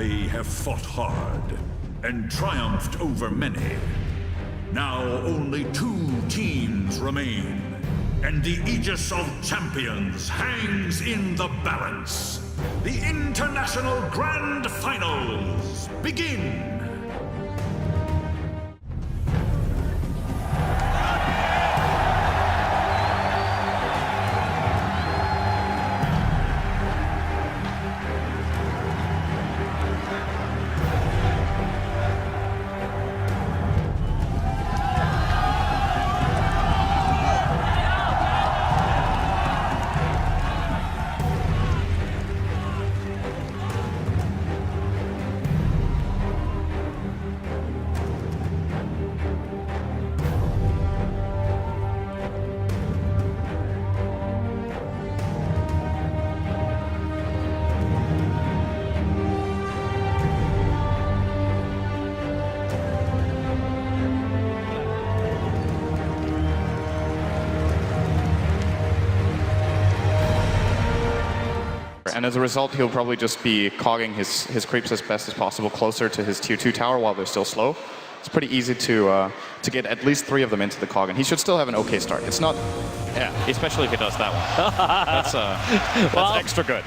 They have fought hard and triumphed over many. Now only 2 teams remain, and the Aegis of Champions hangs in the balance. The International Grand Finals begin! And as a result, he'll probably just be cogging his creeps as best as possible closer to his tier 2 tower while they're still slow. It's pretty easy to get at least 3 of them into the cog, and he should still have an okay start. It's not... Yeah, especially if he does that one. That's extra good.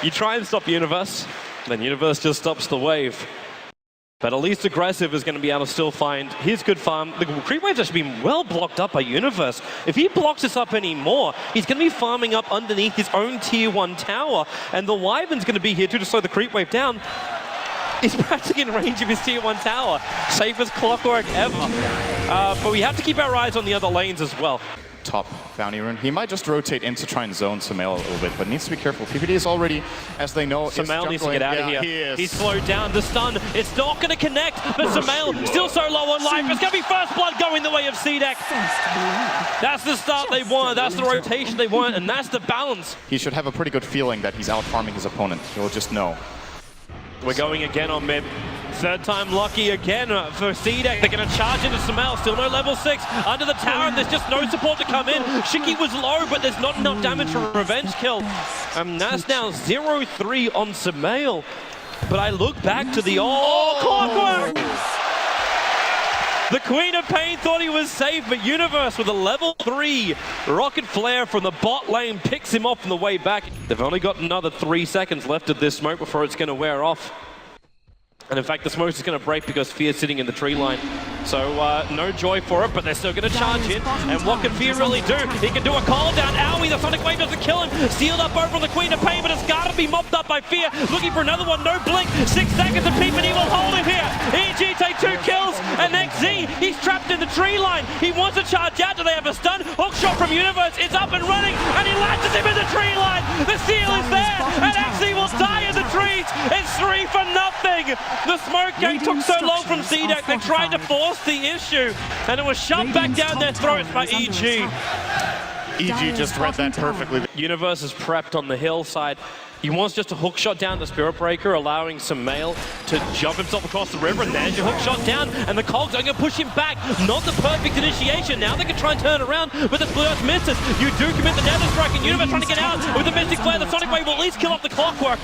You try and stop Universe, then Universe just stops the wave. But at least Aggressive is going to be able to still find his good farm. The creep wave's actually been well blocked up by Universe. If he blocks this up anymore, he's going to be farming up underneath his own tier 1 tower. And the Wyvern's going to be here too to slow the creep wave down. He's practically in range of his tier 1 tower. Safe as clockwork ever. But we have to keep our eyes on the other lanes as well. Top bounty rune. He might just rotate in to try and zone Sumail a little bit, but needs to be careful. PPD is already, as they know, Sumail needs to get out of here. He's slowed down. The stun, it's not going to connect, but Sumail still so low on life. It's going to be first blood going the way of CDEC. That's the start they want. That's the rotation they want, and that's the balance. He should have a pretty good feeling that he's out-farming his opponent. He'll just know. We're going again on mid. Third time lucky again for CDEC. They're going to charge into Sumail. Still no level 6 under the tower, and there's just no support to come in. Shiki was low, but there's not enough damage for a revenge kill. And that's now 0-3 on Sumail. But I look back to the clockwork! The Queen of Pain thought he was safe, but Universe with a level 3 rocket flare from the bot lane picks him off on the way back. They've only got another 3 seconds left of this smoke before it's going to wear off. And in fact, the smoke is going to break because Fear's sitting in the tree line. So no joy for it, but they're still going to charge in. And what can Fear really do? He can do a call down. Owie, the Sonic Wave doesn't kill him. Sealed up over on the Queen of Pain, but it's got to be mopped up by Fear. Looking for another one. No blink. 6 seconds of PPD will hold him here. EG take 2 kills. And XZ, he's trapped in the tree line. He wants to charge out. Do they have a stun? Hook shot from Universe. It's up and running. And he latches him in the tree line. The seal is there. And XZ will die in the trees. It's 3 for nothing. The smoke game took so long from CDEC, they tried to force the issue, and it was shoved back down their throats by EG. EG just read that perfectly. Universe is prepped on the hillside. He wants just a hook shot down the Spirit Breaker, allowing Sumail to jump himself across the river, and there's your hook shot down, and the Cogs are going to push him back. Not the perfect initiation. Now they can try and turn around, but the Blue Earth misses. You do commit the Nether Strike, and Universe trying to get out with the Mystic Flare. The Sonic Wave will at least kill off the clockwork.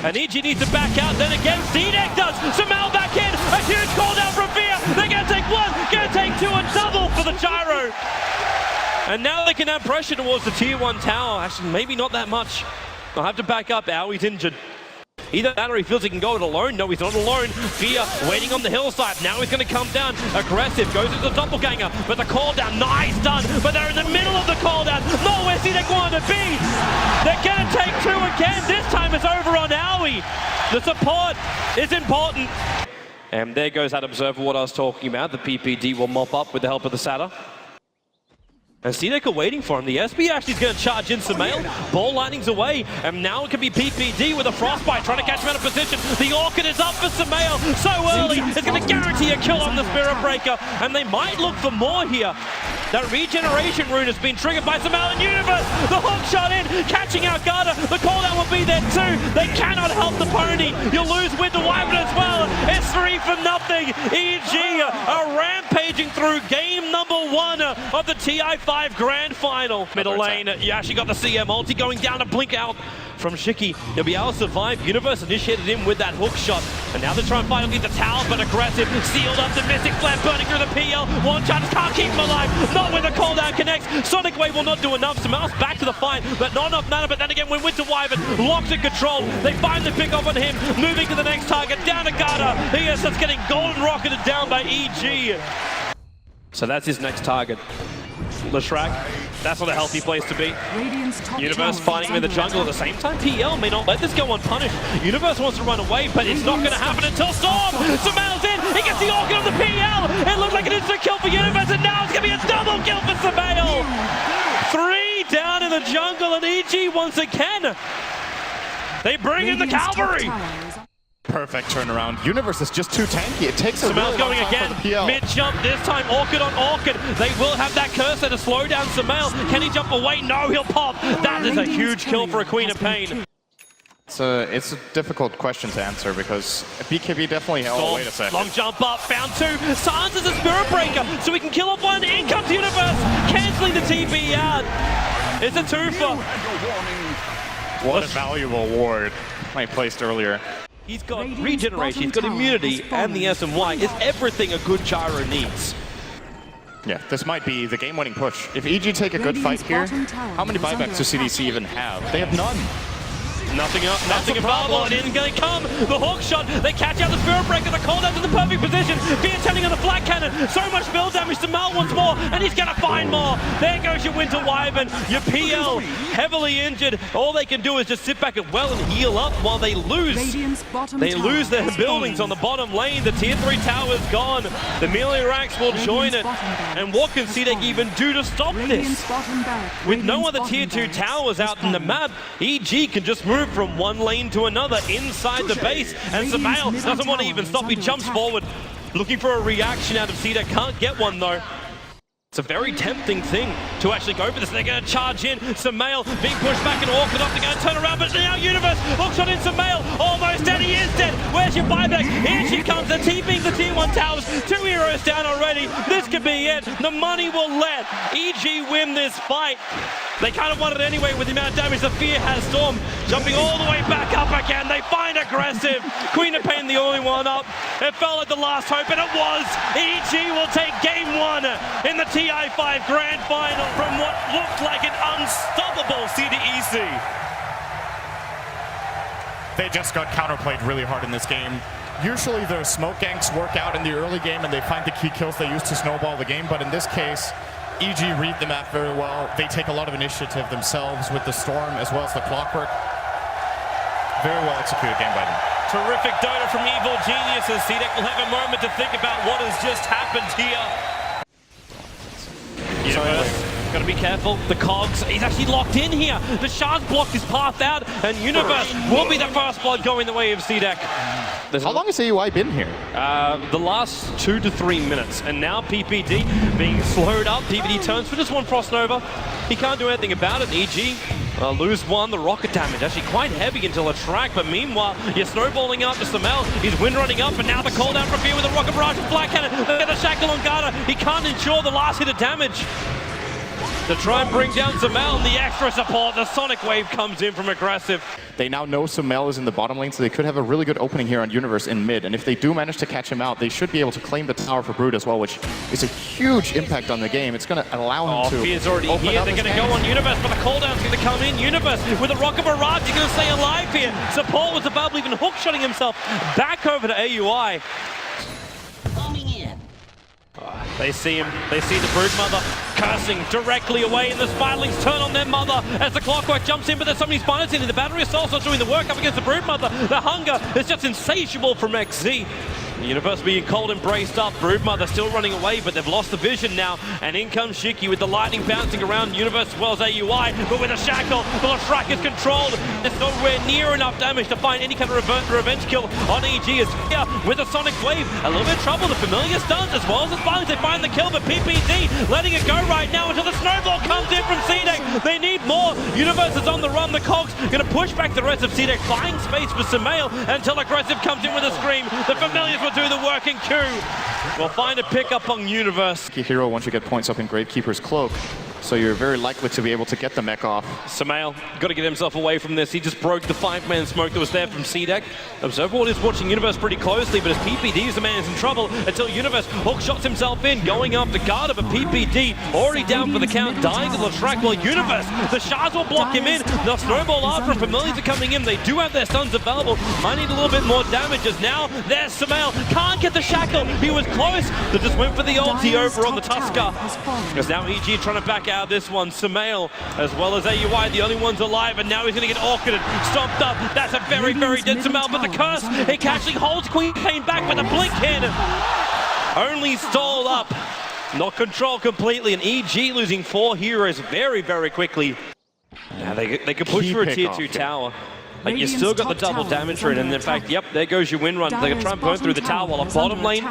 And EG needs to back out. Then again, CDEC does. Sumail back in. A huge call down from Fear. They're going to take 1, going to take 2, and double for the gyro. And now they can add pressure towards the tier 1 tower. Actually, maybe not that much. I'll have to back up. Owie's injured. Either that or he feels he can go it alone. No, he's not alone. Fear waiting on the hillside. Now he's going to come down. Aggressive. Goes into the doppelganger. But the call down. Nice done. But they're in the middle of the call down. Not where CDEC wanted to be. They're going to take 2 again. This time it's over on Owie. The support is important. And there goes that observer, what I was talking about. The PPD will mop up with the help of the Satyr. And CDEC are waiting for him. The SB actually is going to charge in Sumail. Ball lightning's away. And now it could be PPD with a Frostbite trying to catch him out of position. The Orchid is up for Sumail. So early. It's going to guarantee a kill on the Spirit Breaker. And they might look for more here. That regeneration rune has been triggered by Sumail and Universe. The hook shot in, catching out Garda. The cooldown will be there too. They cannot help the pony. You'll lose with the Wyvern as well. It's 3 for nothing. EG are rampaging through game number 1 of the TI5 Grand Final. Middle lane, you actually got the CM ulti going down to blink out from Shiki. He'll be able to survive. Universe initiated him with that hook shot. And now they're trying to fight on the tower, but aggressive. Sealed up the Mystic Flare, burning through the PL. One chance, can't keep him alive. Not when the cooldown connects. Sonic Wave will not do enough. Samel's back to the fight, but not enough mana. But then again, when Winter Wyvern locks in control, they find the pick up on him. Moving to the next target, down to Gata. He is just getting golden rocketed down by EG. So that's his next target. Leshrac, that's not a healthy place to be. Universe fighting him in the jungle at the same time. PL may not let this go unpunished. Universe wants to run away, but it's not going to happen until Storm! Samel's in! He gets the Orchid on the PL! It looked like an instant kill for Universe, and now it's going to be a double kill for Samel! 3 down in the jungle, and EG once again. They bring in the cavalry! Perfect turnaround. Universe is just too tanky. It takes a Samel's really going long time again. for the PL. Mid-jump, this time Orchid on Orchid. They will have that cursor to slow down Samel. Can he jump away? No, he'll pop. That is a huge kill for a Queen of Pain. It's a difficult question to answer because BKB definitely... Oh, wait a second. Long jump up, found 2. Sans is a Spirit Breaker, so we can kill off 1. In comes Universe, cancelling the TP out. It's a 2-for. What a valuable ward I placed earlier. He's got regeneration, he's got immunity, and the SMY is everything a good Gyro needs. Yeah, this might be the game-winning push. If EG take a good fight here, how many buybacks does CDEC even have? They have none. Nothing available, and in they come. The hook shot, they catch out the Spirit Breaker, the call down to the perfect position. Fear turning on the flat cannon, so much build damage to Mal once more, and he's gonna find more. There goes your Winter Wyvern, your PL, heavily injured. All they can do is just sit back and well and heal up while they lose. They lose their buildings on the bottom lane. The tier 3 tower is gone. The melee ranks will join it. And what can CDEC even do to stop this? With no other tier 2 towers out in the map, EG can just move from one lane to another inside the base, and Samel doesn't want to even stop. He jumps forward, looking for a reaction out of CDEC. Can't get one though. It's a very tempting thing to actually go for this. They're going to charge in. Samel being pushed back and Orchid off. They're going to turn around, but now Universe hooks on in Samel. Almost dead. He is dead. Where's your buyback? Here she comes. They're TPing the tier 1 towers. 2 heroes down already. This could be it. The money will let EG win this fight. They kind of won it anyway with the amount of damage the Fear has. Storm jumping all the way back up again. They find aggressive. Queen of Pain the only one up. It felt like the last hope, and it was. EG will take game 1 in the TI5 Grand Final from what looked like an unstoppable CDEC. They just got counterplayed really hard in this game. Usually their smoke ganks work out in the early game and they find the key kills they use to snowball the game, but in this case, EG read the map very well. They take a lot of initiative themselves with the Storm as well as the Clockwork. Very well executed game by them. Terrific Dota from Evil Geniuses. CDEC will have a moment to think about what has just happened here. Universe, gotta be careful. The Cogs, he's actually locked in here. The Shards blocked his path out, and Universe will be the first blood going the way of CDEC. How long has AUI been here? The last 2 to 3 minutes, and now PPD being slowed up. PPD turns for just 1 Frost Nova. He can't do anything about it. EG lose 1. The rocket damage actually quite heavy until a track, but meanwhile, you're snowballing up to Samel. He's wind running up, and now the call down from Fear with a rocket barrage and flat cannon. They get the shackle on Gata. He can't ensure the last hit of damage to try and bring down Samel, and the extra support. The Sonic Wave comes in from aggressive. They now know Samel is in the bottom lane, so they could have a really good opening here on Universe in mid. And if they do manage to catch him out, they should be able to claim the tower for Brood as well, which is a huge impact on the game. It's going to allow him to Fear's already here. They're going to go on Universe, but the cooldown's going to come in. Universe with a rocket barrage. He's going to stay alive here. Support was above, even hook-shotting himself back over to AUI. They see him, they see the Broodmother cursing directly away, and the Spiderlings turn on their mother as the Clockwork jumps in, but there's so many spiders in, and the Battery Assault's not doing the work up against the Broodmother. The hunger is just insatiable from XZ. The Universe being cold and braced up. Broodmother still running away, but they've lost the vision now. And in comes Shiki with the lightning bouncing around Universe as well as AUI, but with a shackle, the Leshrac is controlled. It's nowhere near enough damage to find any kind of revenge kill on EG. Is here with a Sonic Wave. A little bit of trouble. The Familiar stuns as well as the spines. They find the kill, but PPD letting it go right now until the snowball comes in from CDEC. They need more. Universe is on the run. The Cogs going to push back the rest of CDEC, buying space for Samel until Aggressive comes in with a scream. The Familiars will do the work in Q. We'll find a pick up on Universe. Key hero once you get points up in Gravekeeper's Cloak. So you're very likely to be able to get the mech off. Samael got to get himself away from this. He just broke the 5-man smoke that was there from CDEC. Observerboard is watching Universe pretty closely, but as PPD is the man who's in trouble until Universe hook shots himself in, going after Garda, but PPD already down for the count, dying to the track while Universe, the shards will block him in. Now Snowball after him, Familiars are coming in. They do have their stuns available. Might need a little bit more damage as now there's Samael. Can't get the shackle. He was close. They just went for the ulti over on the Tusker. Because now EG trying to back out of this one. Samael as well as AUI, the only ones alive, and now he's going to get orchided, stomped up. That's a very, very dead Samael, but the curse, it actually holds Queen Pain back, but the blink in only stalled up. Not controlled completely, and EG losing 4 heroes very, very quickly. Now they could push for a tier 2 tower. Like, you still got the double damage rune, and in fact, yep, there goes your win run. They're gonna try and burn through the tower while a bottom lane,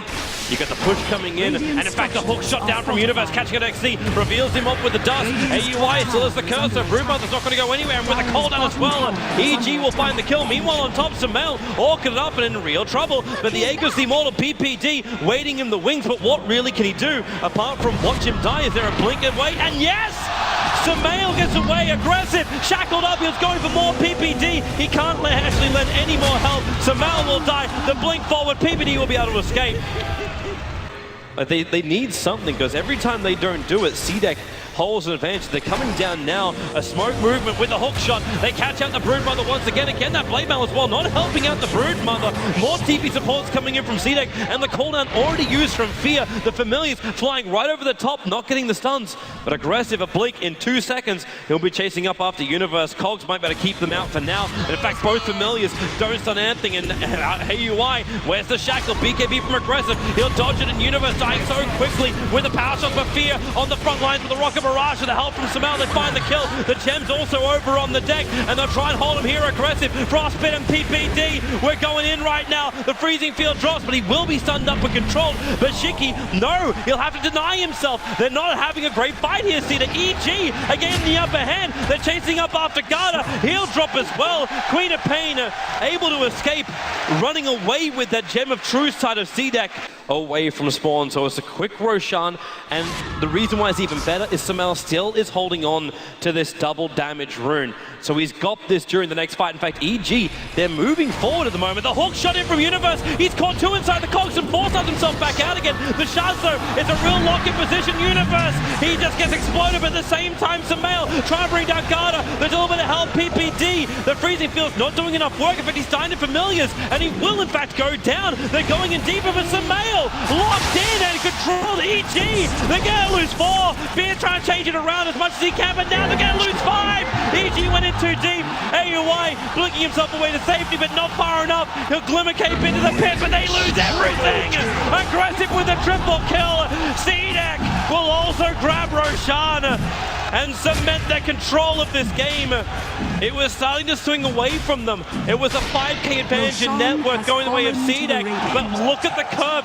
you got the push coming in, and in fact, the hook shot down from Universe, catching an XC, reveals him up with the dust. AUI still has the cursor, Broodmother's not gonna go anywhere, and with a cooldown as well, EG will find the kill. Meanwhile, on top, Samael, orchid up and in real trouble, but the Aegis, the immortal PPD, waiting in the wings, but what really can he do, apart from watch him die? Is there a blink and wait? And yes! Samael gets away, aggressive, shackled up, he was going for more PPD. He can't actually lend any more help. Samael will die, the blink forward, PPD will be able to escape. They need something, because every time they don't do it, CDEC holds an advantage. They're coming down now, a smoke movement with the hook shot. They catch out the Broodmother once again. Again, that blade mail as well, not helping out the Broodmother. More TP supports coming in from CDEC, and the cooldown already used from Fear. The Familiars flying right over the top, not getting the stuns, but aggressive, a blink in 2 seconds. He'll be chasing up after Universe. Cogs might better keep them out for now. And in fact, both Familiars don't stun anything, and AUI, where's the shackle? BKB from aggressive. He'll dodge it, and Universe dying so quickly with the power shot, but Fear on the front lines with the rocket barrage with the help from Samael. They find the kill. The gem's also over on the deck, and they'll try and hold him here aggressive. Frostbite and PPD, we're going in right now. The freezing field drops, but he will be stunned up and controlled. But Shiki, no, he'll have to deny himself. They're not having a great fight here, CDEC. EG again the upper hand. They're chasing up after Garda. He'll drop as well. Queen of Pain able to escape, running away with that gem of truth side of CDEC away from spawn. So it's a quick Roshan, and the reason why it's even better is Samael still is holding on to this double damage rune. So he's got this during the next fight. In fact, EG, they're moving forward at the moment. The hook shot in from Universe. He's caught 2 inside the cogs and forces himself back out again. The shards though is a real lock-in position. Universe, he just gets exploded, but at the same time, Samael trying to bring down Garda. There's a little bit of help. PPD, the freezing field's not doing enough work. In fact, he's dying to Familiars, and he will in fact go down. They're going in deeper, but Samael locked in and controlled EG. They're gonna lose 4. Beer trying to change it around as much as he can, but now they're gonna lose 5. EG went in too deep. AUI blinking himself away to safety, but not far enough. He'll glimmer cape into the pit, but they lose everything. Aggressive with a triple kill. CDEC will also grab Roshan and cement their control of this game. It was starting to swing away from them. It was a 5k advantage in net worth going the way of CDEC, but look at the curve.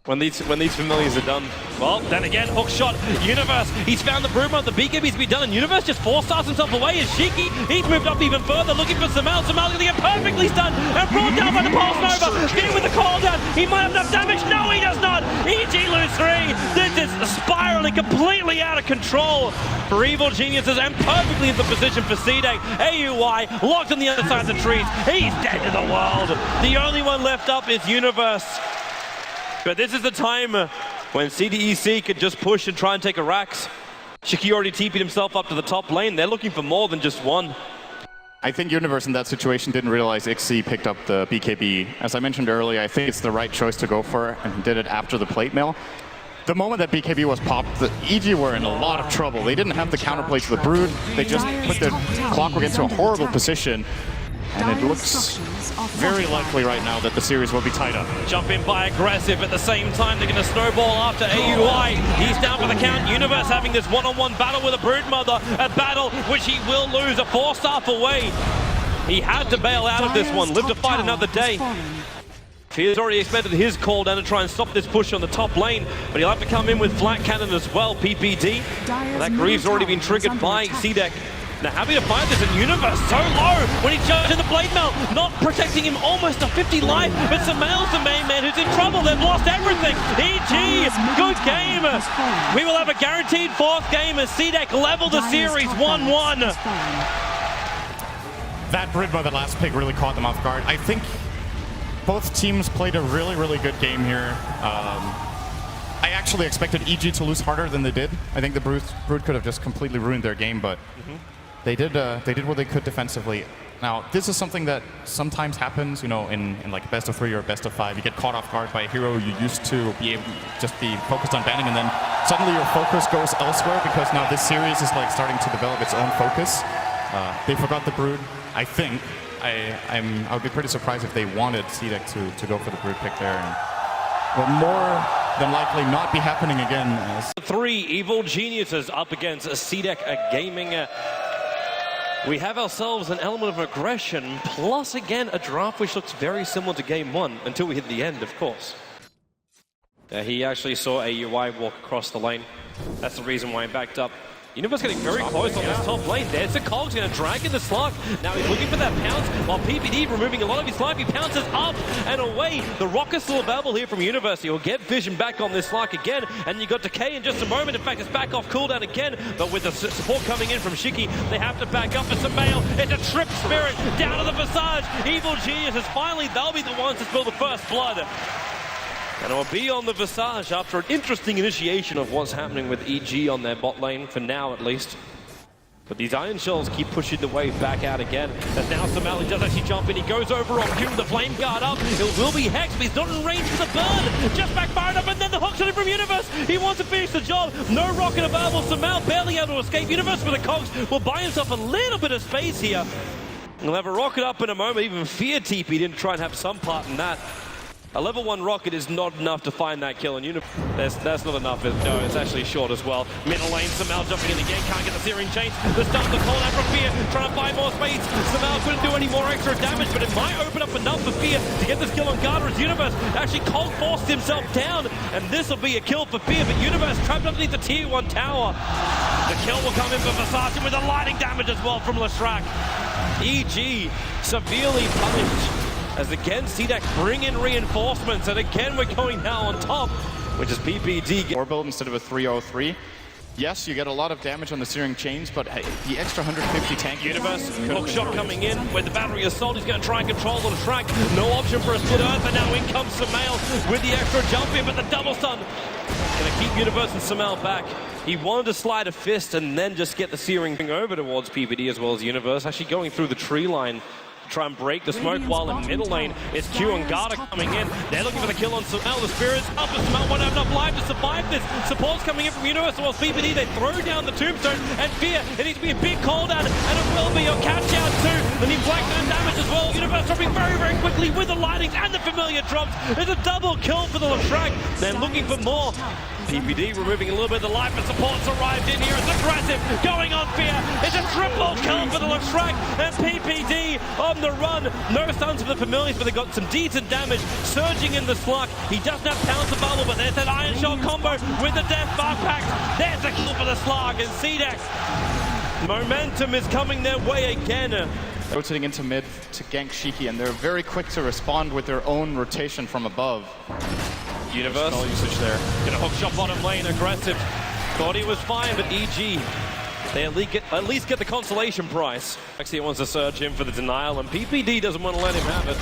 When these Familiars are done, well, then again, hook shot, Universe, he's found the Broodmother, the BKB's be done, and Universe just 4-stars himself away as Shiki, he's moved up even further, looking for Samael. Samael's gonna get perfectly stunned, and brought down by the Pulse Nova, getting with the call down, he might have enough damage, no he does not, EG lose 3, this is spiraling completely out of control for Evil Geniuses, and perfectly in the position for CDEC. AUI, locked on the other side of the trees, he's dead to the world, the only one left up is Universe. But this is the time when CDEC could just push and try and take a Rax. Shiki already TP'd himself up to the top lane. They're looking for more than just one. I think Universe in that situation didn't realize Ixie picked up the BKB. As I mentioned earlier, I think it's the right choice to go for, and he did it after the plate mail. The moment that BKB was popped, the EG were in a lot of trouble. They didn't have the counterplay to the Brood. They just put the Clockwork into a horrible position. And it looks very likely right now that the series will be tied up. Jump in by aggressive. At the same time, they're going to snowball after AUI. He's down for the count. Universe having this one-on-one battle with a Broodmother. A battle which he will lose. A 4-star away. He had to bail out of this one. Live to fight another day. Fear's already expended his call down to try and stop this push on the top lane, but he'll have to come in with flat cannon as well, PPD. That Grieve's already been triggered by CDEC. Now happy to find this in Universe so low when he jumped in the blade mail, not protecting him almost a 50 life, but Samael's the main man who's in trouble. They've lost everything. EG, good game. We will have a guaranteed fourth game as CDEC level the series 1-1. That Brid by the last pick really caught them off guard. I think both teams played a really good game here. I actually expected EG to lose harder than they did. I think the Brood could have just completely ruined their game, but they did what they could defensively. Now, this is something that sometimes happens, you know, in like best of 3 or best of 5. You get caught off guard by a hero you used to be able just be focused on banning, and then suddenly your focus goes elsewhere because now this series is like starting to develop its own focus. They forgot the Brood. I think I would be pretty surprised if they wanted CDEC to go for the Brood pick there, and will more than likely not be happening again. As 3 evil geniuses up against CDEC Gaming. We have ourselves an element of aggression, plus again a draft which looks very similar to game 1 until we hit the end, of course. He actually saw a UI walk across the lane. That's the reason why he backed up. Universe getting very close on this top lane. There's the Cog's going to drag in the slug. Now he's looking for that pounce, while PPD removing a lot of his life. He pounces up and away. The rocket's still available here from Universe. He'll get vision back on this slug again, and you got Decay in just a moment. In fact, it's back off cooldown again, but with the support coming in from Shiki, they have to back up for Samael. It's a trip spirit down to the Visage. Evil Geniuses, finally, they'll be the ones to spill the first blood. And it will be on the Visage after an interesting initiation of what's happening with EG on their bot lane, for now at least. But these Iron Shells keep pushing the wave back out again. As now Samael does actually jump in. He goes over on Q, the Flame Guard up. It will be Hex, but he's not in range for the burn. Just backfired up, and then the hook shot in from Universe. He wants to finish the job. No rocket available. Samael barely able to escape. Universe with the Cogs will buy himself a little bit of space here. He'll have a rocket up in a moment. Even Fear TP didn't try and have some part in that. A level 1 rocket is not enough to find that kill, and that's not enough. No, it's actually short as well. Middle lane, Samael jumping in again, can't get the Searing Chains. The start of the call out from Fear, trying to find more space. Samael couldn't do any more extra damage, but it might open up enough for Fear to get this kill on Garder's Universe. Actually, Cole forced himself down, and this will be a kill for Fear, but Universe trapped underneath the tier 1 tower. The kill will come in for Versace with the lightning damage as well from Leshrac. EG severely punished. As again, CDEC bring in reinforcements, and again we're going now on top, which is PPD. 4 build instead of a 303. Yes, you get a lot of damage on the Searing Chains, but hey, the extra 150 tank. Universe, hook shot coming in with the battery assault. He's going to try and control the track. No option for a split earth, and now in comes Samael with the extra jump in, but the double stun. Going to keep Universe and Samael back. He wanted to slide a fist and then just get the Searing over towards PPD as well as Universe. Actually going through the tree line. Try and break the smoke, while in middle lane it's Q and Garda coming in. They're looking for the kill on Samael. The Spirits up, but Samael won't have enough life to survive this. Support's coming in from Universe, while PPD, they throw down the Tombstone, and Fear, it needs to be a big call down, and it will be. Your catch out too. They need Blackburn damage as well. Universe dropping very quickly with the lightnings and the familiar drops. There's a double kill for the Leshrac. They're looking for more. PPD removing a little bit of the life, but support's arrived in here. It's aggressive, going on Fear. It's a triple kill for the Leshrac, and PPD on the run. No stuns for the familiars, but they got some decent damage. Surging in the slug. He doesn't have pounce available, but there's that Iron Shell combo with the Death Bar Pact. There's a kill for the slug, and CDEC. Momentum is coming their way again. Rotating into mid to gank Shiki, and they're very quick to respond with their own rotation from above. Universe usage there. Gonna hook shot bottom lane, aggressive. Thought he was fine, but EG, they at least get the consolation prize. Actually, he wants to surge in for the denial, and PPD doesn't want to let him have it.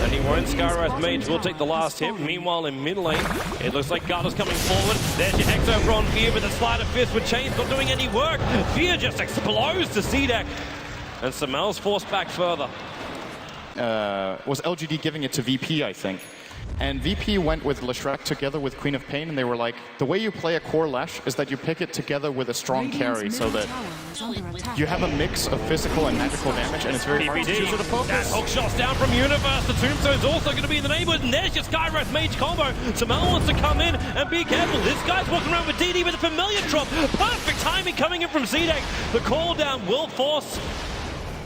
And he won't. Skywrath Mage will take the last hit. Meanwhile, in mid lane, it looks like Garda's coming forward. There's your Hex over on Fear with a slider fist with Chains not doing any work. Fear just explodes to CDEC. And Samael's forced back further. Was LGD giving it to VP, I think. And VP went with Leshrac together with Queen of Pain, and they were like, the way you play a core Lash is that you pick it together with a strong carry, so that you have a mix of physical and magical damage, and it's very hard to choose it to focus. That hook shot's down from Universe. The Tombstone's also going to be in the neighborhood, and there's your Skywrath Mage combo. Samael wants to come in and be careful. This guy's walking around with DD with a familiar drop. Perfect timing coming in from CDEC. The call down will force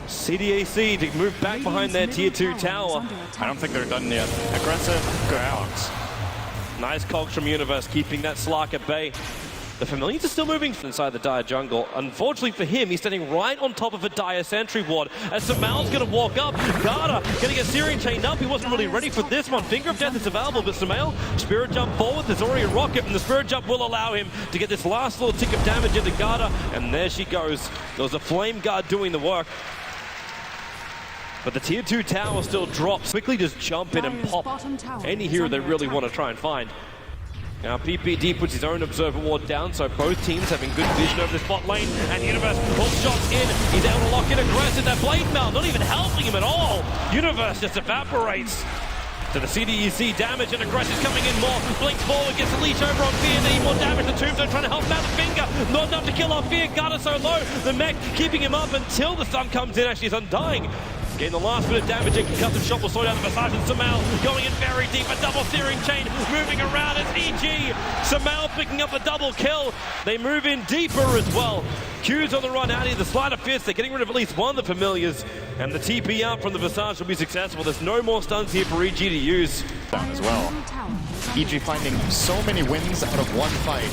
CDEC to move back behind their tier 2 tower. I don't think they're done yet. Aggressive, go out. Nice cogs from Universe, keeping that Slark at bay. The Familiars are still moving inside the Dire jungle. Unfortunately for him, he's standing right on top of a Dire sentry ward. As Samal's going to walk up, Garda going to get Syrian chained up. He wasn't really ready for this one. Finger of Death is available, but Samal, Spirit Jump forward. There's already a rocket, and the Spirit Jump will allow him to get this last little tick of damage into Garda. And there she goes. There was a Flame Guard doing the work. But the tier 2 tower still drops. Quickly just jump in and pop any hero they really want to try and find. Now PPD puts his own Observer Ward down, so both teams having good vision over the spot lane, and Universe hook shots in. He's able to lock in Aggressive. That Blade Mail not even helping him at all. Universe just evaporates. To the CDEC damage, and Aggressive's coming in more. Blinks forward, gets a leash over on Fear. They need more damage. The Tombstone trying to help out the Finger. Not enough to kill off Fear. Garda so low. The mech keeping him up until the sun comes in. Actually, he's undying. Getting the last bit of damage, and Concussive Shot will slow down the Visage, and Samal going in very deep, a double Searing Chain moving around as EG. Samal picking up a double kill. They move in deeper as well. Q's on the run out here, the Sleight of Fist, they're getting rid of at least one of the Familiars, and the TP out from the Visage will be successful. There's no more stuns here for EG to use. Down as well. EG finding so many wins out of one fight.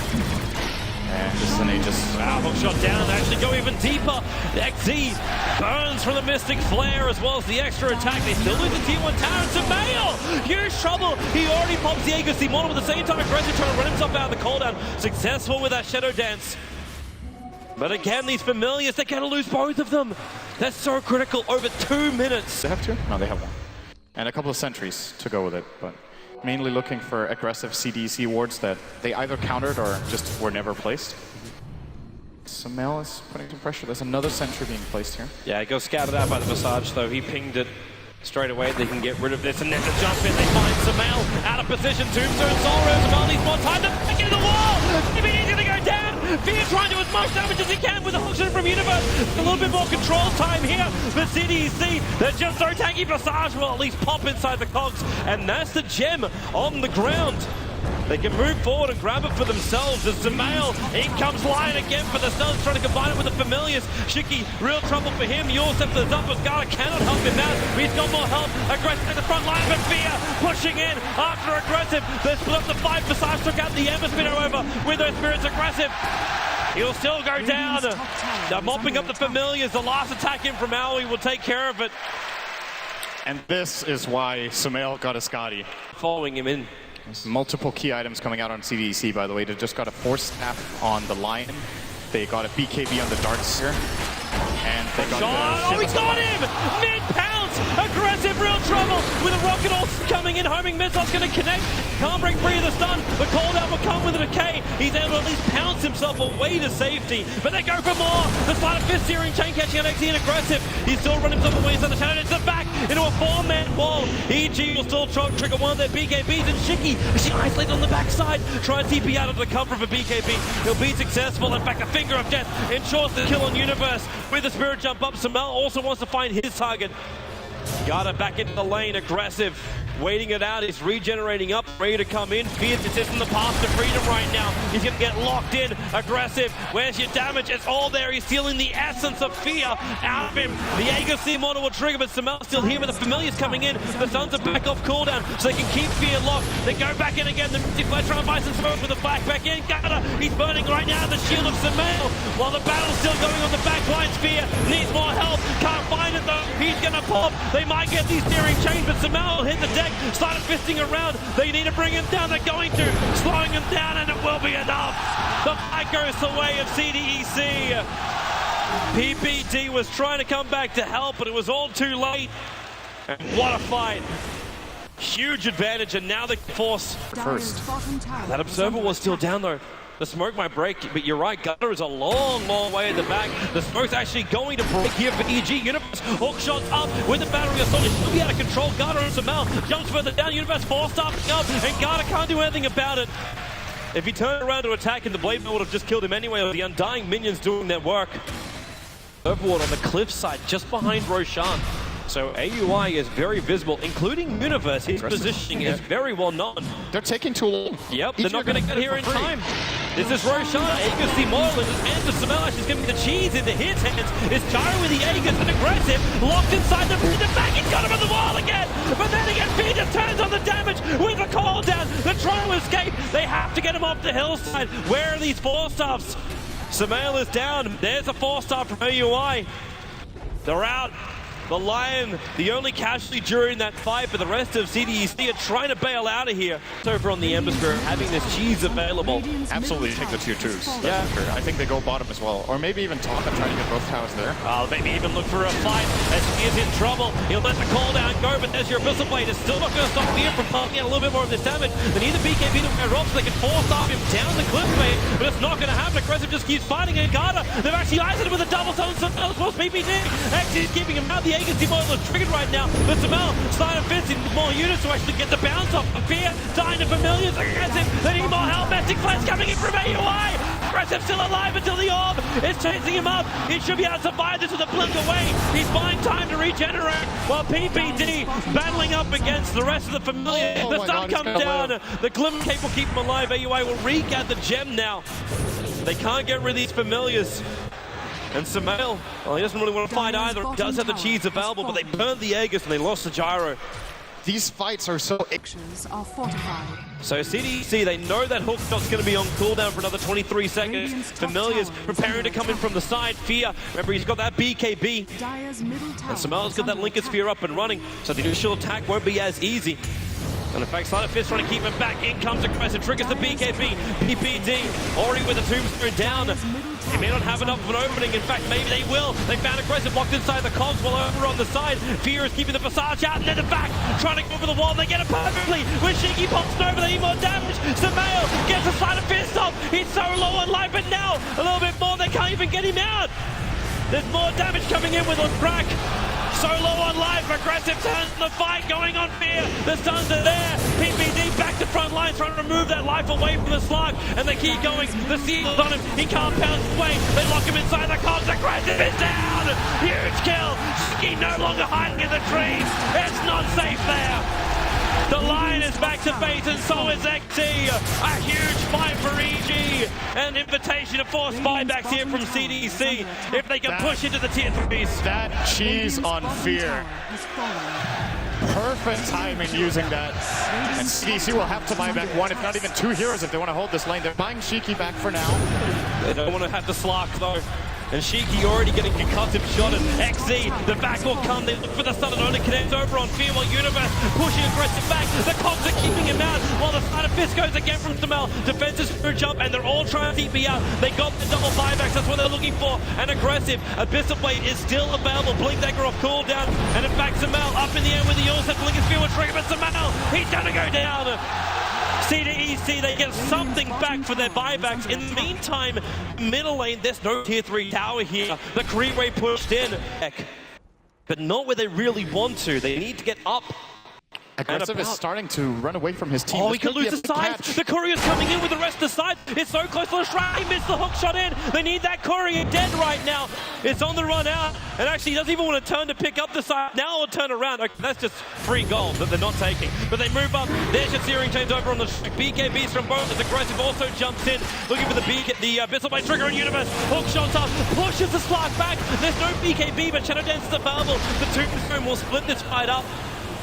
And this is an Aegis. Wow, hook shot down, they actually go even deeper. The XZ burns from the Mystic Flare as well as the extra attack. They still lose the T1 tower, and Samal, huge trouble. He already pops the Aegis model at the same time. Aggressive trying to run himself out of the cooldown. Successful with that Shadow Dance. But again, these Familiars, they're going to lose both of them. That's so critical, over 2 minutes. They have two? No, they have one. And a couple of sentries to go with it, but mainly looking for aggressive CDEC wards that they either countered or just were never placed. Samal is putting some pressure. There's another sentry being placed here. Yeah, it goes scouted out by the Visage, though. He pinged it straight away. They can get rid of this, and then the jump in. They find Samal out of position. Tombstone, Soul Rose, Samal needs more time to back into the wall. He's going to go down. Fear trying to do as much damage as he can with the hook shot from Universe. A little bit more control time here. But CDEC, they're just so tanky. Visage will at least pop inside the cogs, and that's the gem on the ground. They can move forward and grab it for themselves as Samal, in comes Lion again for the stuns, trying to combine it with the Familiars. Shiki, real trouble for him. Yourself is up, but Garda cannot help him out. He's got more help. Aggressive at the front line, but Fear pushing in after Aggressive. They split up the fight. Visage took out the Ember Spinner over with those Spirits. Aggressive. He'll still go down. They're mopping up the Familiars. The last attack in from Maui will take care of it. And this is why Samal got a Scotty. Following him in. There's multiple key items coming out on CDEC, by the way. They just got a Force Staff on the Lion. They got a BKB on the Darts here. And they got oh, he got him! Mid-pounce! Aggressive, real trouble with a rocket all coming in. Homing missile's going to connect. Can't break free of the stun. The cooldown will come with a decay. He's able to at least pounce himself away to safety. But they go for more. The Sleight of Fist Searing Chain catching out XE and Aggressive. He's still running himself away inside the Shadow. It's the back into a 4-man wall. EG will still try to trigger one of their BKBs. And Shiki, she isolates on the backside. Try and TP out of the cover of a BKB. He'll be successful. In fact, a Finger of Death ensures the kill on Universe. With the Spirit Jump up, Samal also wants to find his target. Garda back into the lane, Aggressive. Waiting it out, he's regenerating up, ready to come in. Fear is in the path to freedom right now. He's going to get locked in. Aggressive, where's your damage? It's all there. He's stealing the essence of Fear out of him. The Aegis model will trigger, but Samal's still here with the Familiars coming in. The Suns are back off cooldown, so they can keep Fear locked. They go back in again. The Flash trying to buy some smoke with the flag back in. Garda, he's burning right now the shield of Samal. While the battle's still going on the back lines, Fear needs more help. Can't find it though. He's going to pop. They might get these Searing Chains, but Samal will hit the deck. Started fisting around. They need to bring him down. They're going to. Slowing him down, and it will be enough. The fight goes the way of CDEC. PPD was trying to come back to help, but it was all too late. And what a fight. Huge advantage, and now they force first. That Observer was still down, though. The smoke might break, but you're right, Gutter is a long, long way at the back. The smoke's actually going to break here for EG. Universe hook shots up with the battery assault. He'll be out of control. Gutter and Samal jumps further down. Universe forced up, and Gutter can't do anything about it. If he turned around to attack, and the Blade Mail would have just killed him anyway. The Undying minions doing their work. Overward on the cliffside, just behind Roshan. So AUI is very visible, including Universe. His positioning is very well known. They're taking too long. Yep, they're not going to get here in time. This is Roshan, Aegis the model in his hands of Samal. She's giving the cheese into his hands. It's Gyro with the Aegis and Aggressive, locked inside the back. He's got him on the wall again. But then again, Fear just turns on the damage with the call down. The trying to escape. They have to get him off the hillside. Where are these 4-stars? Sumail is down. There's a 4-star from OUI. They're out. The Lion, the only casualty during that fight, but the rest of CDEC are trying to bail out of here. Over on the Ember Spirit, having this cheese available. Absolutely take the tier 2s. Yeah, sure. I think they go bottom as well. Or maybe even top and try to get both towers there. Maybe even look for a fight as he is in trouble. He'll let the call down go, but there's your Abyssal Blade. It's still not going to stop Fear from pumping out a little bit more of this damage. They need the BKB to wear off so they can force off him down the cliff fade, but it's not going to happen. Aggressive just keeps fighting, and Garda, they've actually isolated with a double zone. Sumail force PPD. Actually keeping him out. The Aegis Demoil is triggered right now, but Sumail starting to fit in more units to actually get the bounce off. Fear dying to Familiars. Aggressive, they need more help. Magic Flash coming in from AUI. Aggressive still alive until the orb is chasing him up. He should be able to survive this with a blink away. He's buying time to regenerate while PPD battling up against the rest of the Familiar. The stun comes down. The Glimmer Cape will keep him alive. AUI will re-get the gem now. They can't get rid of these Familiars. And Sumail, well, he doesn't really want to fight either. He does have the cheese available, but they burned the Aegis and they lost the gyro. These fights are so... So CDEC, they know that hook shot's going to be on cooldown for another 23 seconds. Familiars preparing to come in from the side. Fear, remember he's got that BKB. And Sumail's got that Lincoln Sphere up and running, so the initial attack won't be as easy. And in fact, Sleight of Fist trying to keep him back. In comes Aggressive, triggers the BKB. PPD already with the Tombstone down. He may not have enough of an opening. In fact, maybe they will. They found Aggressive locked inside the cogs while over on the side. Fear is keeping the Passage out, and then the back trying to go over the wall. They get it perfectly. When Shiki pops over, they need more damage. Sumail gets a Sleight of Fist off. He's so low on life, but now a little bit more. They can't even get him out. There's more damage coming in with a crack. So low on life, Aggressive turns the fight going on Fear. The stuns are there. PPD back to front line, trying to remove that life away from the slug, and they keep going. The seal's on him. He can't pounce his way. They lock him inside the cogs. Aggressive is down. Huge kill. Shiki no longer hiding in the trees. It's not safe there. The Lion is back to base, and so is XT. A huge fight for EG. An invitation to force buybacks here from CDEC if they can push into the tier 3s. That cheese on Fear. Perfect timing using that. And CDEC will have to buy back 1, if not even 2 heroes if they want to hold this lane. They're buying Shiki back for now. They don't want to have the Slark though. And Shiki already getting concussive shot at XZ. The back will come. They look for the stun and only connects over on Fear while Universe pushing Aggressive back. The cogs are keeping him out while the Sleight of Fist goes again from Sumail. Defensive Spirit jump, and they're all trying to TP out. They got the double buybacks. That's what they're looking for. And Aggressive. Abyssal Blade is still available. Blink Dagger off cooldown. And in fact, Sumail up in the air with the Ulset. Blink Sphere will trigger, but Sumail, he's gonna go down. CDEC, they get something back for their buybacks. In the meantime, middle lane, there's no tier 3 tower here. The Creeway pushed in, but not where they really want to. They need to get up. Aggressive is starting to run away from his team. Oh, he could lose the side. The Courier's coming in with the rest of the side. It's so close to the shrine. He missed the hook shot in. They need that Courier dead right now. It's on the run out. And actually, he doesn't even want to turn to pick up the side. Now he'll turn around. Okay, that's just free gold that they're not taking. But they move up. There's your Searing Chains over on the BKBs from both. As Aggressive also jumps in, looking for the Abyssal Blade trigger in Universe. Hook shots up, pushes the Slark back. There's no BKB, but Shadow Dance is available. The Tombstone will split this fight up.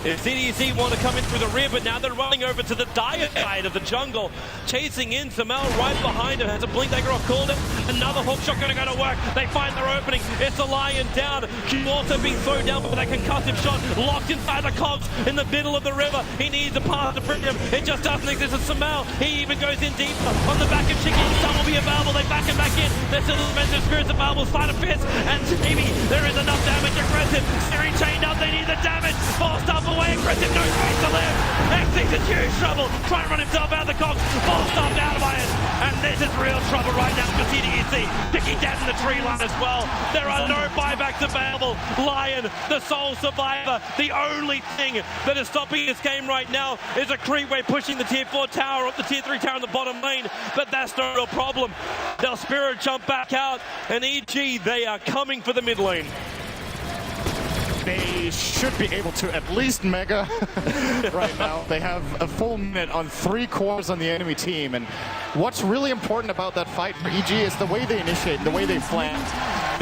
If CDEC want to come in through the rear, but now they're running over to the dire side of the jungle, chasing in. Sumail right behind him, has a Blink Dagger off cooldown. Another hook shot going to go to work. They find their opening. It's the Lion down. Q also being thrown down with that concussive shot, locked inside the cogs in the middle of the river. He needs a path to bring him. It just doesn't exist. It's Sumail. He even goes in deeper on the back of Shiki. Some will be available. They back him back in. There's still defensive spirits available. Sleight of Fist, and maybe there is enough damage. Aggressive, Searing Chain up. They need the damage. Forced up away. Aggressive, no space to live. XC's in huge trouble. Trying to run himself out of the cogs. Ball stopped out by it. And this is real trouble right now for CDEC. Picking down in the tree line as well. There are no buybacks available. Lion, the sole survivor. The only thing that is stopping this game right now is a Creepway pushing the tier 4 tower up the tier 3 tower in the bottom lane. But that's no real problem. They'll Spirit jump back out. And EG, they are coming for the mid lane. They should be able to at least mega right now. They have a full minute on 3 cores on the enemy team. And what's really important about that fight for EG is the way they initiate, the way they flank.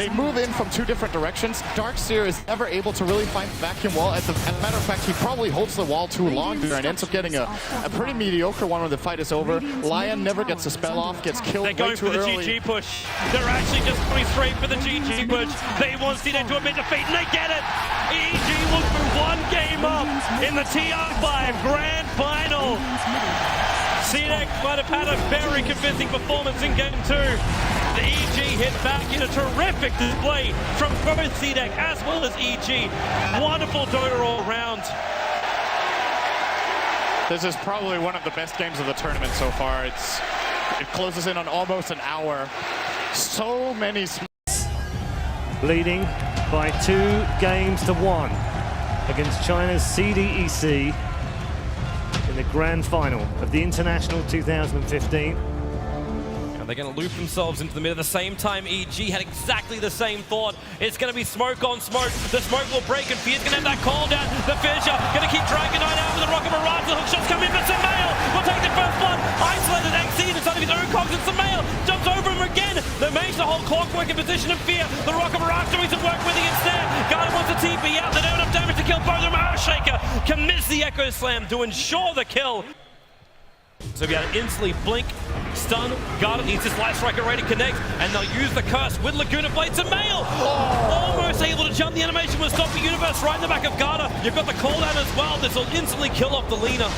They move in from two different directions. Darkseer is never able to really find the vacuum wall. As a matter of fact, he probably holds the wall too long there and ends up getting a pretty mediocre one when the fight is over. Lion never gets a spell off, gets killed way too early. They're going for the GG push. They're actually just going straight for the GG push. They want CDEC to admit defeat, and they get it. EG will move one game up in the TI5 Grand Final. CDEC might have had a very convincing performance in Game 2. The EG hit back in a terrific display from both CDEC as well as EG. Wonderful Dota all round. This is probably one of the best games of the tournament so far. It closes in on almost an hour. So many leading by 2 games to 1 against China's CDEC in the grand final of the International 2015. They're going to loop themselves into the mid at the same time. EG had exactly the same thought. It's going to be smoke on smoke. The smoke will break and Fear's going to have that call down. The Fisher going to keep Dragon Knight out with the Rocket Mirage. The hook shots come in, but Samael will take the first blood. Isolated XE inside of his own cogs, and Samael jumps over him again. They manage the whole clockwork in position of Fear. The Rocket Mirage doing some work with it instead. Garden wants to TP out. They don't have enough damage to kill both of them. Earthshaker commits the Echo Slam to ensure the kill. So we had to instantly blink, stun, Garden needs his Light Striker ready to connect, and they'll use the curse with Laguna Blades and Mail. Almost able to jump, the animation will stop the Universe right in the back of Garda. You've got the cooldown as well, this will instantly kill off the Lina.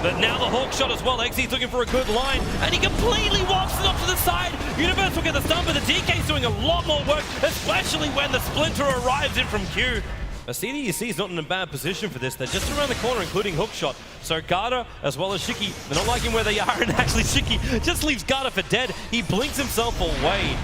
But now the Hawk shot as well, XE's looking for a good line, and he completely walks it off to the side. Universe will get the stun, but the DK's doing a lot more work, especially when the Splinter arrives in from Q. CDEC is not in a bad position for this. They're just around the corner, including Hookshot. So Garda, as well as Shiki, they're not liking where they are, and actually Shiki just leaves Garda for dead. He blinks himself away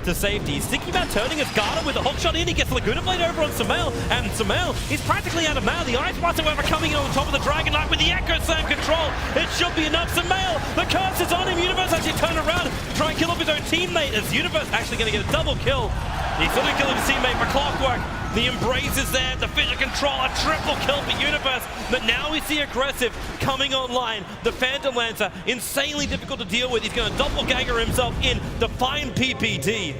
to safety. He's thinking about turning his Garda with a Hookshot in. He gets Laguna Blade over on Samael, and Samael is practically out of mana. The Ice Blast, however, coming in on top of the Dragon Knight with the Echo Slam control. It should be enough. Samael, the curse is on him. Universe actually turn around, try and kill off his own teammate, as Universe actually going to get a double kill. He's going to kill his teammate for Clockwork. The Embrace is there, the Fisher control, a triple kill for Universe, but now we see Aggressive coming online. The Phantom Lancer, insanely difficult to deal with. He's going to doppelganger himself in, define PPD.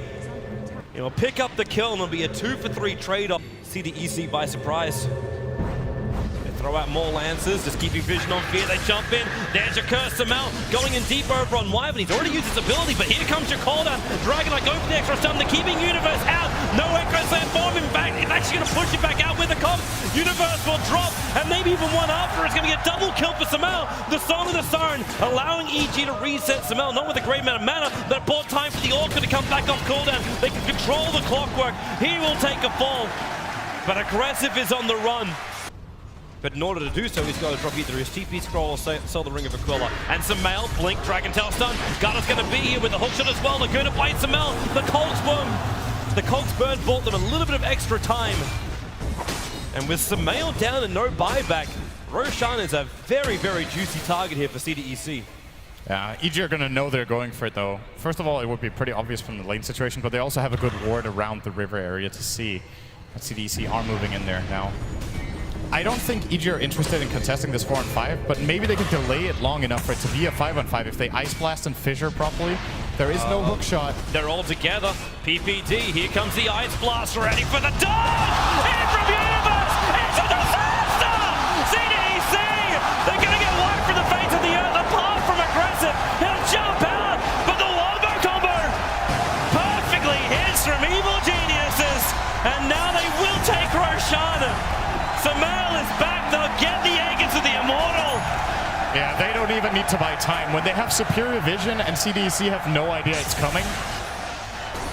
He'll pick up the kill, and it'll be a 2-for-3 trade-off. CDEC by surprise. Throw out more Lancers, just keeping vision on Fear. They jump in. There's your curse. Samael going in deep over on Wyvern. He's already used his ability, but here comes your call down. Dragon Knight going for the extra stun. They're keeping Universe out. No Echo Slam for him. In fact, it's actually going to push him back out with the comp. Universe will drop, and maybe even one after. It's going to get double kill for Samael. The Song of the Siren allowing EG to reset Samael, not with a great amount of mana, but bought time for the Orca to come back off cooldown. They can control the clockwork. He will take a fall, but Aggressive is on the run. But in order to do so, he's got to drop either his TP scroll or sell the Ring of Aquila. And Samael, blink, Dragon Tail stun. Garda's going to be here with the hookshot as well. Laguna Blade Samael, the Cogs Burn bought them a little bit of extra time. And with Samael down and no buyback, Roshan is a very, very juicy target here for CDEC. Yeah, EG are going to know they're going for it though. First of all, it would be pretty obvious from the lane situation, but they also have a good ward around the river area to see that CDEC are moving in there now. I don't think EG are interested in contesting this 4-on-5, but maybe they can delay it long enough for it to be a 5-on-5 if they Ice Blast and Fissure properly. There is no hook shot. They're all together. PPD, here comes the Ice Blast, ready for the dog! In from Universe! It's a disaster! CDEC! They're going to get wiped from the face of the earth, apart from Aggressive. He'll jump out, but the Wombo combo perfectly hits from Evil Geniuses, and now they will take Roshan. Samael is back, they'll get the egg into the Immortal. Yeah, they don't even need to buy time. When they have superior vision and CDEC have no idea it's coming,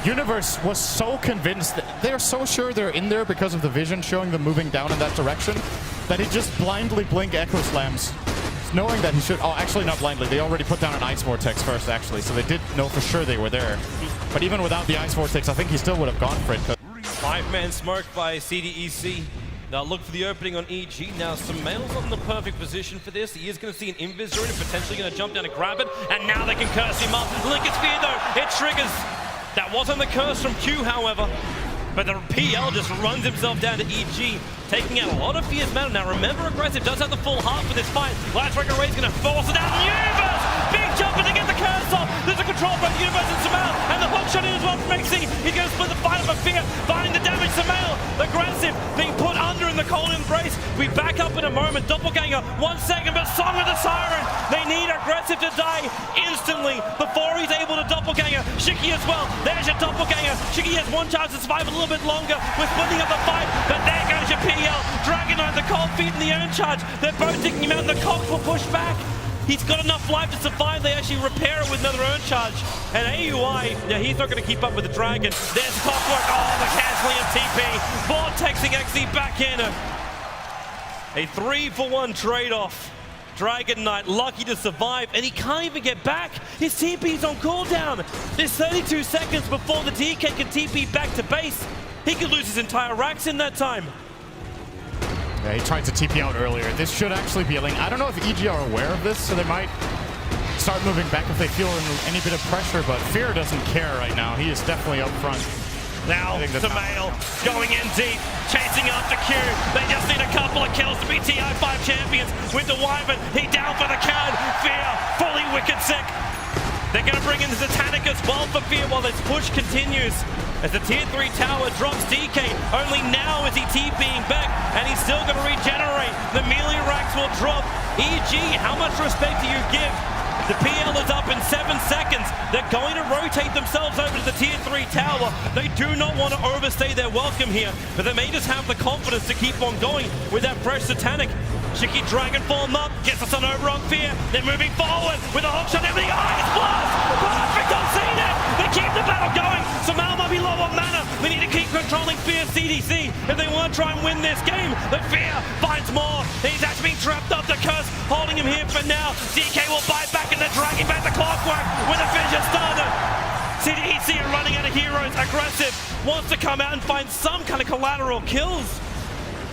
Universe was so convinced, that they're so sure they're in there because of the vision showing them moving down in that direction, that he just blindly blink Echo Slams, knowing that he should, oh actually not blindly, they already put down an Ice Vortex first actually, so they did know for sure they were there. But even without the Ice Vortex, I think he still would have gone for it. 5-man smoke by CDEC. They'll look for the opening on EG. Now, Samael's not in the perfect position for this. He is going to see an Invis during it, potentially going to jump down and grab it. And now they can curse him up. Lincoln Spear, though, it triggers. That wasn't the curse from Q, however. But the PL just runs himself down to EG, taking out a lot of Fear's mana. Now, remember, Aggressive does have the full heart for this fight. Light Striker Ray's going to force it out. Universe! Big jumper to get the curse off. There's a to control both Universe and Sumail, and the hook shot in as well from XC. He's going to split the fight up a Fear, finding the damage. Sumail, aggressive, being put under in the cold embrace. We back up in a moment. Doppelganger, 1 second, but Song with the siren. They need aggressive to die instantly before he's able to doppelganger. Shiki as well. There's your doppelganger. Shiki has one chance to survive a little bit longer. We're splitting up the fight, but there goes your PL. Dragon Knight, the cold feet, and the urn charge. They're both taking him out. The Cogs will push back. He's got enough life to survive. They actually repair it with another urn charge. And AUI, yeah, he's not going to keep up with the Dragon. There's Clockwork. Oh, the canceling of TP. Vortexing XZ back in. A 3-for-1 trade-off. Dragon Knight lucky to survive, and he can't even get back. His TP's on cooldown. There's 32 seconds before the DK can TP back to base. He could lose his entire racks in that time. Yeah, he tried to TP out earlier. This should actually be a lane. I don't know if EG are aware of this, so they might start moving back if they feel any bit of pressure, but Fear doesn't care right now. He is definitely up front. Now, Sumail going in deep, chasing after Q. They just need a couple of kills to be TI5 champions with the Wyvern. He down for the count. Fear, fully wicked sick. They're going to bring in the Satanic as well for Fear while this push continues. As the tier 3 tower drops DK, only now is he TPing back, and he's still going to regenerate. The melee racks will drop. EG, how much respect do you give? The PL is up in 7 seconds. They're going to rotate themselves over to the tier 3 tower. They do not want to overstay their welcome here, but they may just have the confidence to keep on going with that fresh Satanic. Shiki Dragon form up, gets us on over on Fear. They're moving forward with a hook shot. Everything, Ice Blast! Perfect on CDEC! They keep the battle going. Sumail might be low on mana. They need to keep controlling Fear CDC if they want to try and win this game. But Fear finds more. He's actually being trapped up the curse, holding him here for now. DK will bite back and they're dragging back the Clockwork with a Fissure Starter. CDEC are running out of heroes. Aggressive wants to come out and find some kind of collateral kills.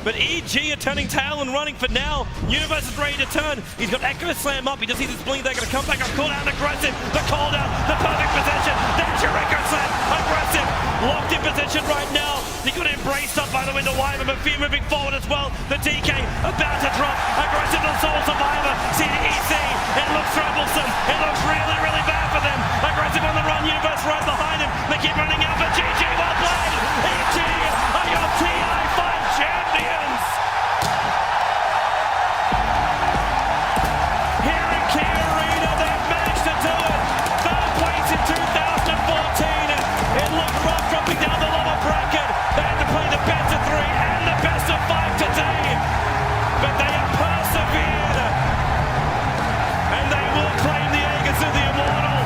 But EG are turning tail and running for now. Universe is ready to turn. He's got Echo Slam up. He just sees his blink. They're going to come back on cooldown. Aggressive. The call down. The perfect position. There's your Echo Slam. Aggressive. Locked in position right now. He got embraced up by the Winter Wyvern, but Fear moving forward as well. The DK about to drop. Aggressive to Soul Survivor. CDEC. It looks troublesome. It looks really, really bad for them. Aggressive on the run. Universe right behind him. They keep running out, but GG, well played. EG are your TI5 champions. Here in Key Arena, they've managed to do it. Third place in 2014. It looked rough dropping down the lower bracket. They had to play the best of 3 and the best of 5 today. But they have persevered. And they will claim the Aegis of the Immortal.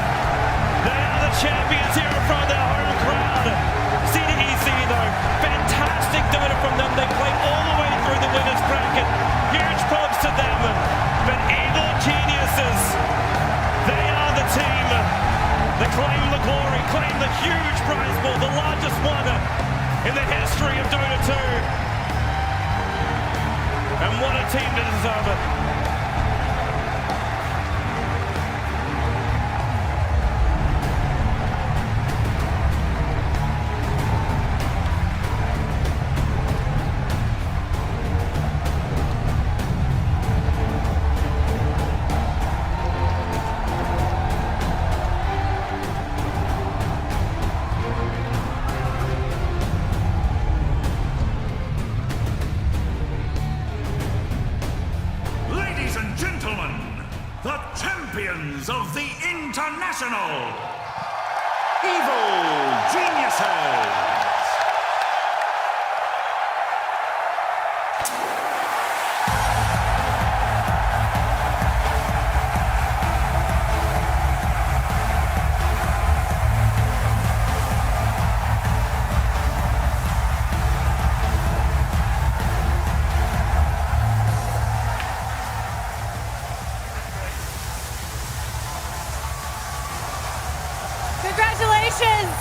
They are the champions here in front of their home crowd. CDEC though, fantastic Dota from them. They played all the way through the winners bracket. Huge props to them. But evil geniuses, they are the team. They claim the glory, claim the huge prize pool, the largest one in the history of Dota 2. And what a team to deserve it. The champions of the International Evil Geniuses! Congratulations!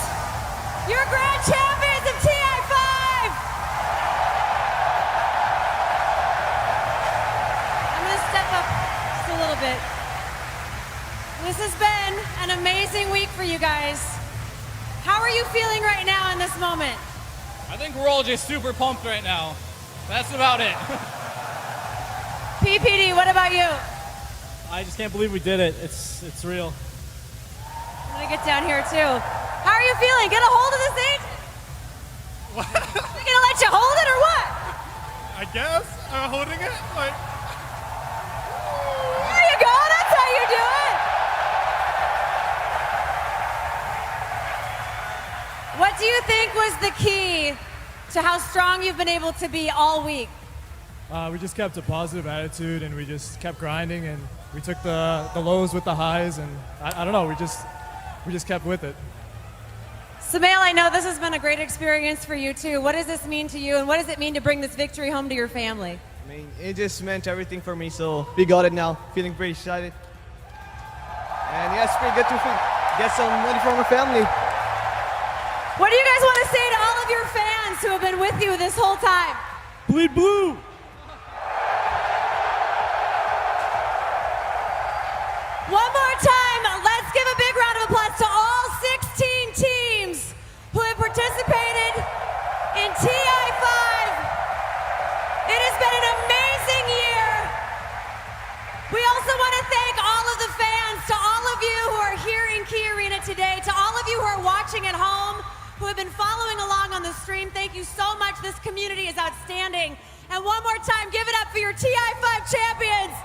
You're grand champions of TI5! I'm going to step up just a little bit. This has been an amazing week for you guys. How are you feeling right now in this moment? I think we're all just super pumped right now. That's about it. PPD, what about you? I just can't believe we did it. It's real. I'm gonna get down here too. How are you feeling? Get a hold of this thing? They're gonna let you hold it or what? I guess. I'm holding it. Like, There you go, that's how you do it. What do you think was the key to how strong you've been able to be all week? we just kept a positive attitude and we just kept grinding and we took the lows with the highs and I don't know, we just kept with it. Sumail, I know this has been a great experience for you too. What does this mean to you and what does it mean to bring this victory home to your family? I mean, it just meant everything for me, so we got it now. Feeling pretty excited. And yeah, it's pretty good to get some money from our family. What do you guys want to say to all of your fans who have been with you this whole time? Bleed blue! One more time, let's give a big round of applause to all 16 teams who have participated in TI5. It has been an amazing year. We also want to thank all of the fans, to all of you who are here in Key Arena today, to all of you who are watching at home, who have been following along on the stream. Thank you so much. This community is outstanding. And one more time, give it up for your TI5 champions,